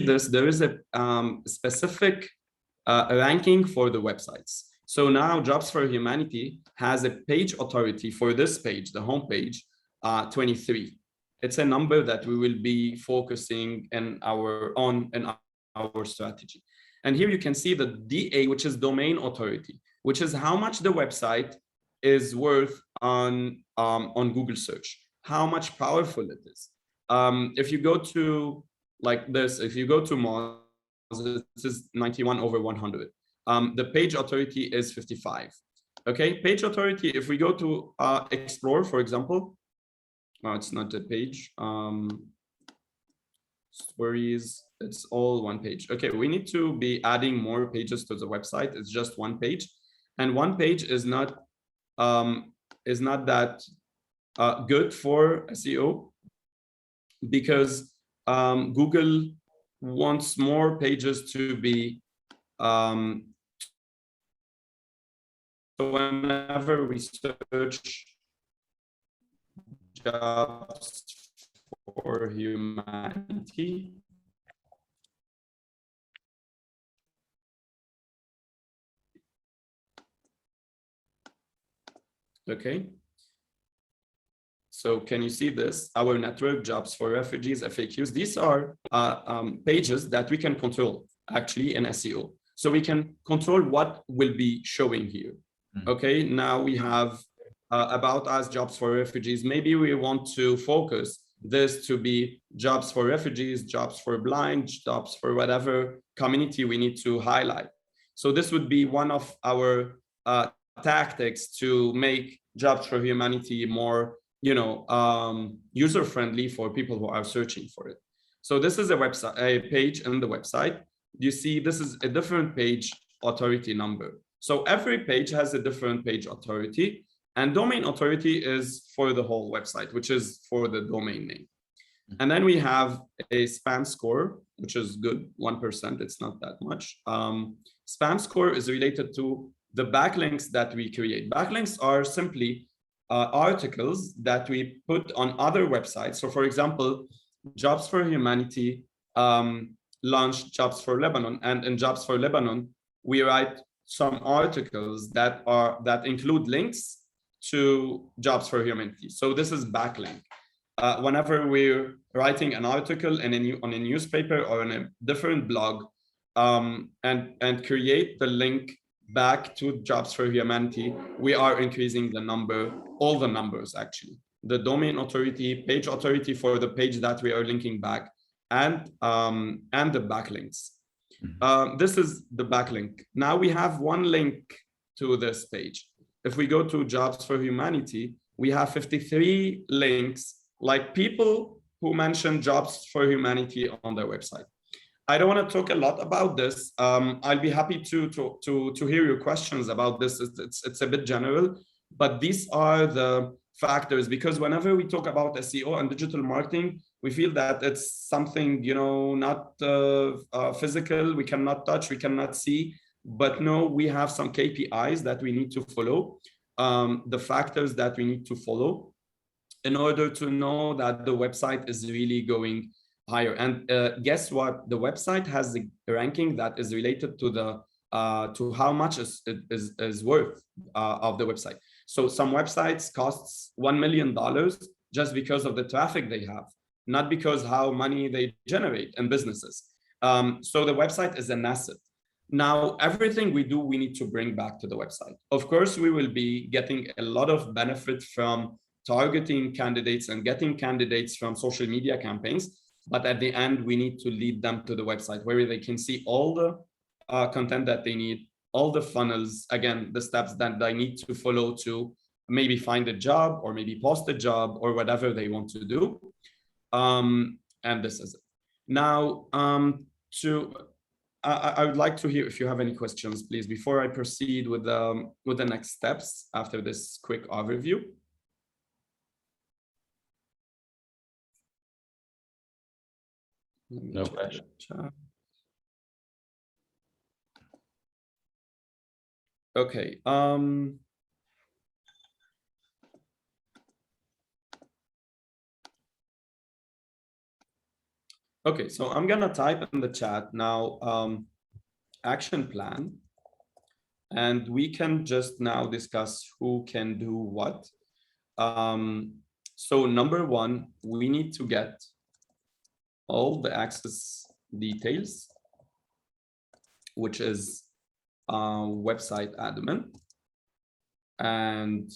this, there is a specific ranking for the websites. So now Jobs for Humanity has a page authority for this page, the homepage, 23. It's a number that we will be focusing in our strategy. And here you can see the DA, which is domain authority, which is how much the website is worth on Google search, how much powerful it is. If you go to like this, if you go to Moz, this is 91/100. The page authority is 55. Okay, page authority, if we go to Explore, for example, it's not a page. Stories, it's all one page. Okay, we need to be adding more pages to the website. It's just one page, and one page is not that good for SEO, because Google wants more pages to be so whenever we search Jobs for Humanity, okay, so can you see this? Our network, Jobs for Refugees, FAQs, these are pages that we can control actually in SEO. So we can control what will be showing here. Okay, now we have About Us, Jobs for Refugees. Maybe we want to focus this to be Jobs for Refugees, Jobs for Blind, Jobs for whatever community we need to highlight. So this would be one of our tactics to make Jobs for Humanity more, user-friendly for people who are searching for it. So this is a page in the website. You see, this is a different page authority number. So every page has a different page authority, and domain authority is for the whole website, which is for the domain name. And then we have a spam score, which is good, 1%, it's not that much. Spam score is related to the backlinks that we create. Backlinks are simply articles that we put on other websites. So for example, Jobs for Humanity launched Jobs for Lebanon, and in Jobs for Lebanon, we write some articles that include links to Jobs for Humanity. So this is backlink. Whenever we're writing an article on a newspaper or in a different blog, and create the link back to Jobs for Humanity, we are increasing the number, all the numbers actually. The domain authority, page authority for the page that we are linking back, and the backlinks. This is the backlink. Now we have one link to this page. If we go to Jobs for Humanity, we have 53 links, like people who mention Jobs for Humanity on their website. I don't want to talk a lot about this. I'll be happy to hear your questions about this. It's a bit general, but these are the factors, because whenever we talk about SEO and digital marketing, we feel that it's something, not physical, we cannot touch, we cannot see, but no, we have some KPIs that we need to follow, the factors that we need to follow in order to know that the website is really going higher. And guess what? The website has a ranking that is related to the to how much is worth of the website. So some websites costs $1 million just because of the traffic they have, not because how money they generate in businesses. So the website is an asset. Now, everything we do, we need to bring back to the website. Of course, we will be getting a lot of benefit from targeting candidates and getting candidates from social media campaigns. But at the end, we need to lead them to the website where they can see all the content that they need, all the funnels, again, the steps that they need to follow to maybe find a job or maybe post a job or whatever they want to do. And this is it. Now, I would like to hear if you have any questions, please, before I proceed with the next steps after this quick overview. No question. Okay. Okay, so I'm gonna type in the chat now, action plan, and we can just now discuss who can do what. So number one, we need to get all the access details, which is website admin, and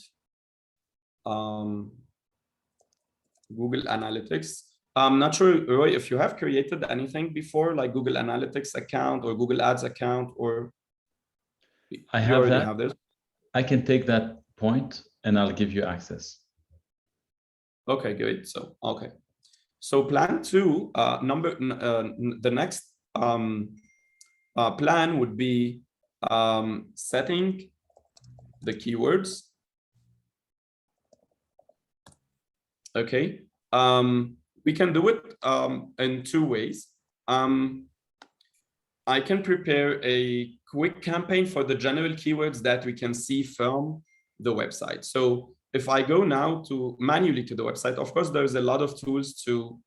Google Analytics. I'm not sure, Roy, if you have created anything before, like Google Analytics account or Google Ads account, or I you have already that. have this. I can take that point and I'll give you access. Okay, good. So, okay. So plan two, the next plan would be setting the keywords. Okay. We can do it in two ways. I can prepare a quick campaign for the general keywords that we can see from the website. So if I go now to manually to the website, of course, there's a lot of tools to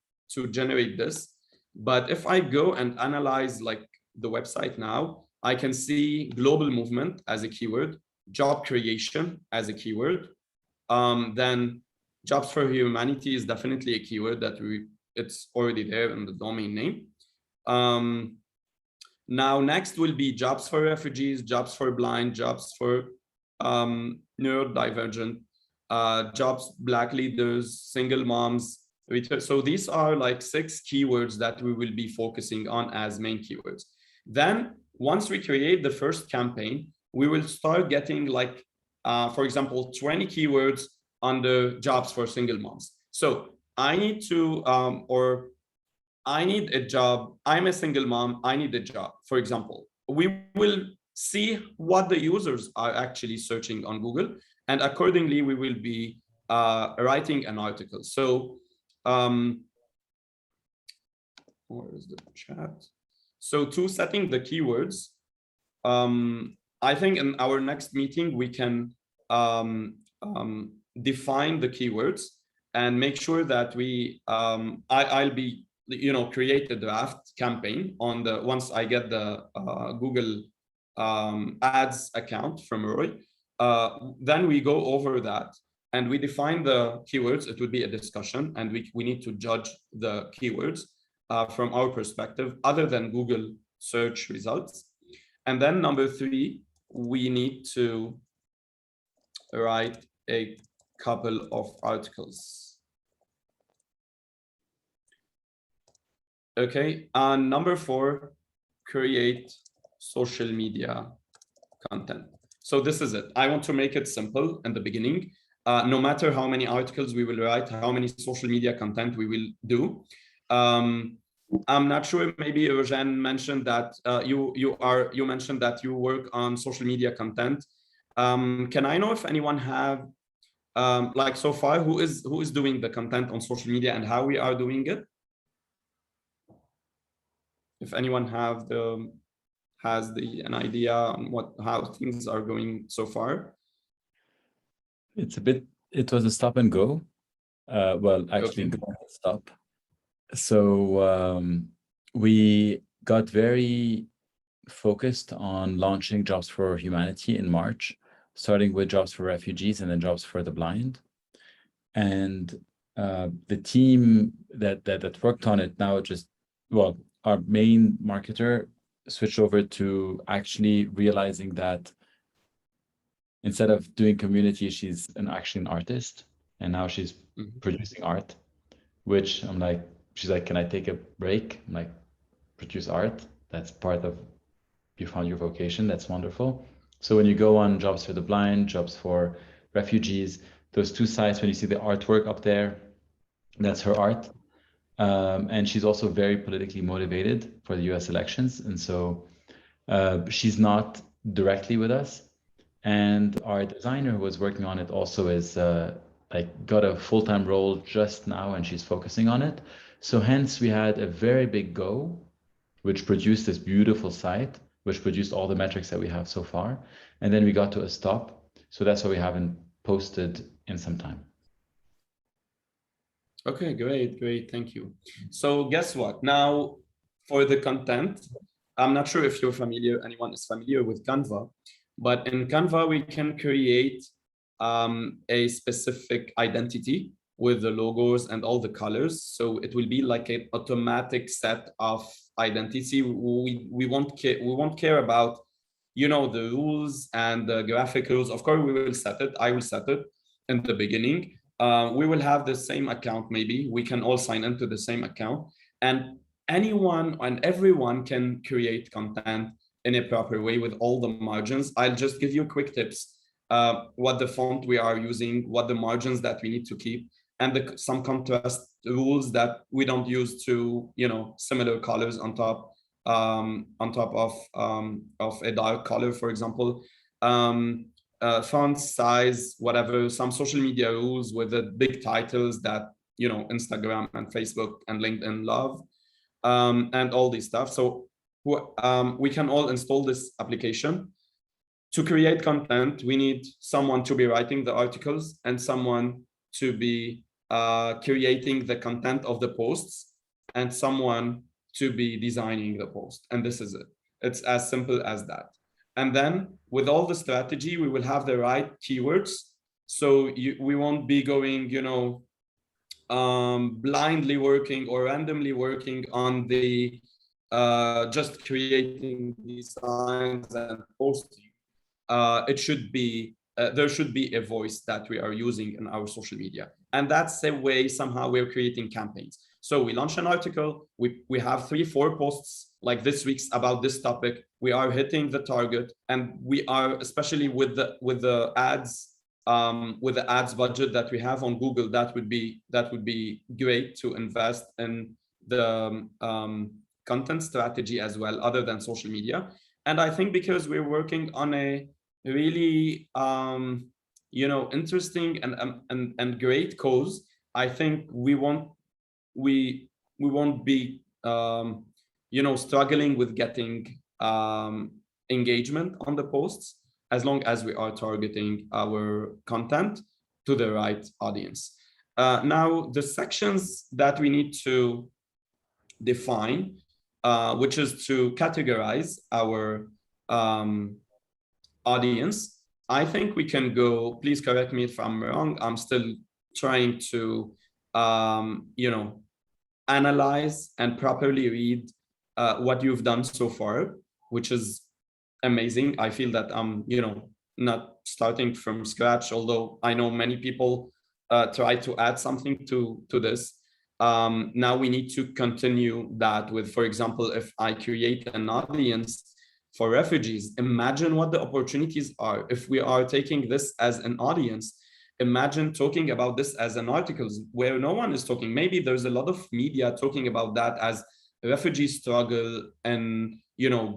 generate this. But if I go and analyze like the website now, I can see global movement as a keyword, job creation as a keyword. Then jobs for humanity is definitely a keyword that it's already there in the domain name. Now, next will be jobs for refugees, jobs for blind, jobs for neurodivergent, jobs, Black leaders, single moms. So these are like 6 keywords that we will be focusing on as main keywords. Then once we create the first campaign, we will start getting like, for example, 20 keywords under jobs for single moms. So I need to, or I need a job. I'm a single mom. I need a job. For example, we will see what the users are actually searching on Google, and accordingly, we will be writing an article. So, where is the chat? So, to setting the keywords, I think in our next meeting we can define the keywords and make sure that we I'll be create a draft campaign on the once I get the Google ads account from Roy. Then we go over that and we define the keywords. It would be a discussion, and we need to judge the keywords from our perspective other than Google search results. And then number 3, we need to write a couple of articles. Okay, and number 4, create social media content. So this is it. I want to make it simple in the beginning. No matter how many articles we will write, how many social media content we will do. I'm not sure. Maybe Eugene mentioned that you mentioned that you work on social media content. Can I know if anyone have like so far who is doing the content on social media and how we are doing it? If anyone has an idea on how things are going so far. It was a stop and go. Well, actually, Okay. go and stop. So we got very focused on launching Jobs for Humanity in March, starting with Jobs for Refugees and then Jobs for the Blind. And the team that worked on it now our main marketer switched over to actually realizing that instead of doing community, she's actually an artist, and now she's producing art, which she's like, can I take a break? I'm like, produce art. That's part of, you found your vocation. That's wonderful. So when you go on Jobs for the Blind, Jobs for Refugees, those 2 sites, when you see the artwork up there, that's her art. And she's also very politically motivated for the US elections. And so she's not directly with us. And our designer who was working on it also is got a full-time role just now, and she's focusing on it. So hence we had a very big go, which produced this beautiful site, which produced all the metrics that we have so far. And then we got to a stop. So that's why we haven't posted in some time. Okay, great. Thank you. So guess what? Now for the content, I'm not sure if anyone is familiar with Canva, but in Canva, we can create a specific identity with the logos and all the colors. So it will be like an automatic set of identity. We won't care about, the rules and the graphic rules. Of course, we will set it. I will set it in the beginning. We will have the same account. Maybe we can all sign into the same account, and anyone and everyone can create content in a proper way with all the margins. I'll just give you quick tips. What the font we are using, what the margins that we need to keep, and some contrast rules that we don't use to, similar colors on top of a dark color, for example. Font size, whatever, some social media rules with the big titles that, Instagram and Facebook and LinkedIn love, and all this stuff. So we can all install this application. To create content, we need someone to be writing the articles and someone to be creating the content of the posts and someone to be designing the post. And this is it. It's as simple as that. And then with all the strategy, we will have the right keywords. So we won't be going, blindly working or randomly working on the just creating designs and posting. It should be there should be a voice that we are using in our social media, and that's the way somehow we're creating campaigns. So we launch an article, we have 3-4 posts like this week's about this topic. We are hitting the target, and we are, especially with the ads, with the ads budget that we have on Google, that would be great to invest in the content strategy as well, other than social media. And I think because we're working on a really interesting and great cause, I think we won't be struggling with getting engagement on the posts, as long as we are targeting our content to the right audience. Now, the sections that we need to define, which is to categorize our audience. I think we can go, please correct me if I'm wrong. I'm still trying to, analyze and properly read what you've done so far, which is amazing. I feel that I'm, not starting from scratch, although I know many people try to add something to this. Now we need to continue that with, for example, if I create an audience for refugees, imagine what the opportunities are. If we are taking this as an audience, imagine talking about this as an article where no one is talking. Maybe there's a lot of media talking about that as refugee struggle and,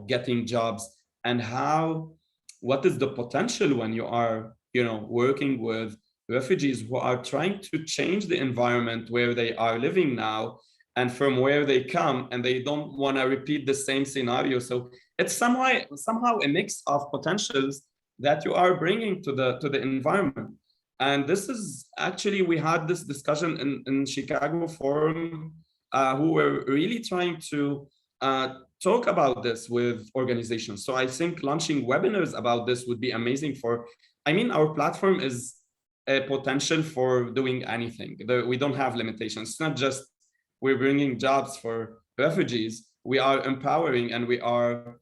getting jobs, and what is the potential when you are, working with refugees who are trying to change the environment where they are living now and from where they come, and they don't want to repeat the same scenario. So it's somehow a mix of potentials that you are bringing to the environment. And this is actually, we had this discussion in Chicago Forum, who were really trying to talk about this with organizations. So I think launching webinars about this would be amazing our platform is a potential for doing anything. We don't have limitations. It's not just we're bringing jobs for refugees. We are empowering, and we are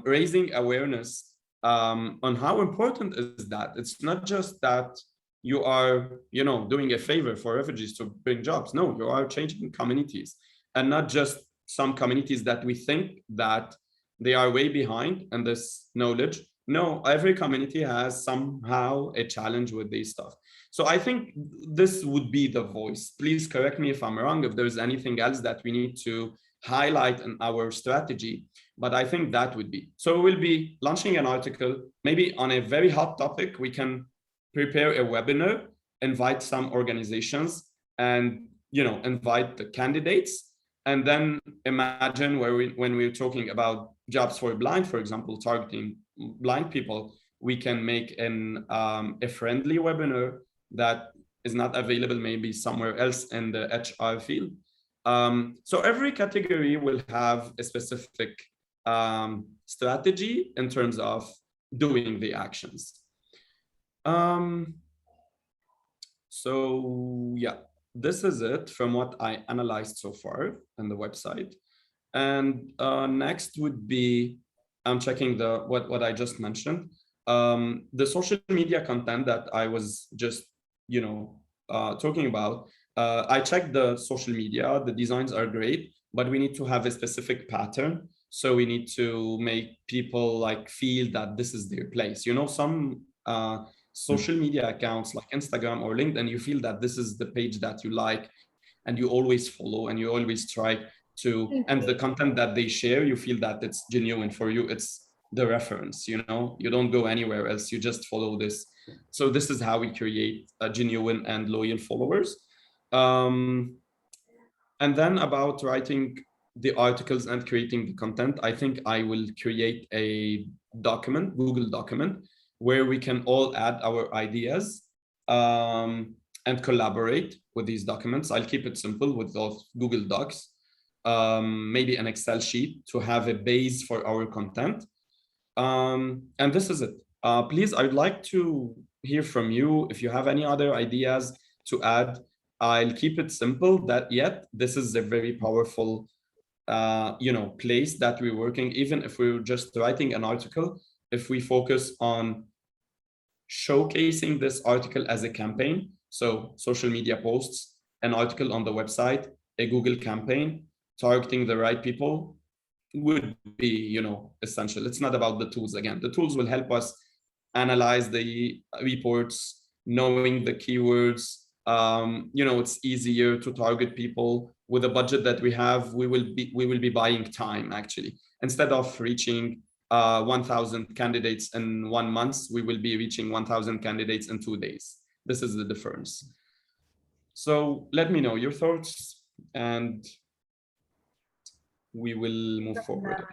raising awareness on how important is that. It's not just that you are, doing a favor for refugees to bring jobs. No, you are changing communities, and not just some communities that we think that they are way behind in this knowledge. No, every community has somehow a challenge with this stuff. So I think this would be the voice. Please correct me if I'm wrong, if there's anything else that we need to highlight in our strategy, but I think that would be. So we'll be launching an article, maybe on a very hot topic. We can prepare a webinar, invite some organizations, and invite the candidates, and then imagine when we're talking about jobs for blind, for example, targeting blind people, we can make a friendly webinar that is not available maybe somewhere else in the HR field. So every category will have a specific strategy in terms of doing the actions. So yeah, this is it from what I analyzed so far on the website. And next would be, I'm checking the what I just mentioned. The social media content that I was just, talking about. I checked the social media, the designs are great, but we need to have a specific pattern. So we need to make people like feel that this is their place. Some social media accounts like Instagram or LinkedIn, you feel that this is the page that you like and you always follow and you always try to, and the content that they share, you feel that it's genuine for you. It's the reference, you don't go anywhere else, you just follow this. So this is how we create a genuine and loyal followers. And then about writing the articles and creating the content, I think I will create a document, Google document, where we can all add our ideas and collaborate with these documents. I'll keep it simple with those Google Docs, maybe an Excel sheet to have a base for our content. And this is it. Please, I would like to hear from you if you have any other ideas to add. I'll keep it simple, that yet this is a very powerful place that we're working. Even if we're just writing an article, if we focus on showcasing this article as a campaign, so social media posts, an article on the website, a Google campaign, targeting the right people would be, essential. It's not about the tools. Again, the tools will help us analyze the reports, knowing the keywords. It's easier to target people with the budget that we have. We will be buying time, actually. Instead of reaching 1,000 candidates in 1 month, we will be reaching 1,000 candidates in 2 days. This is the difference. So let me know your thoughts and we will move forward.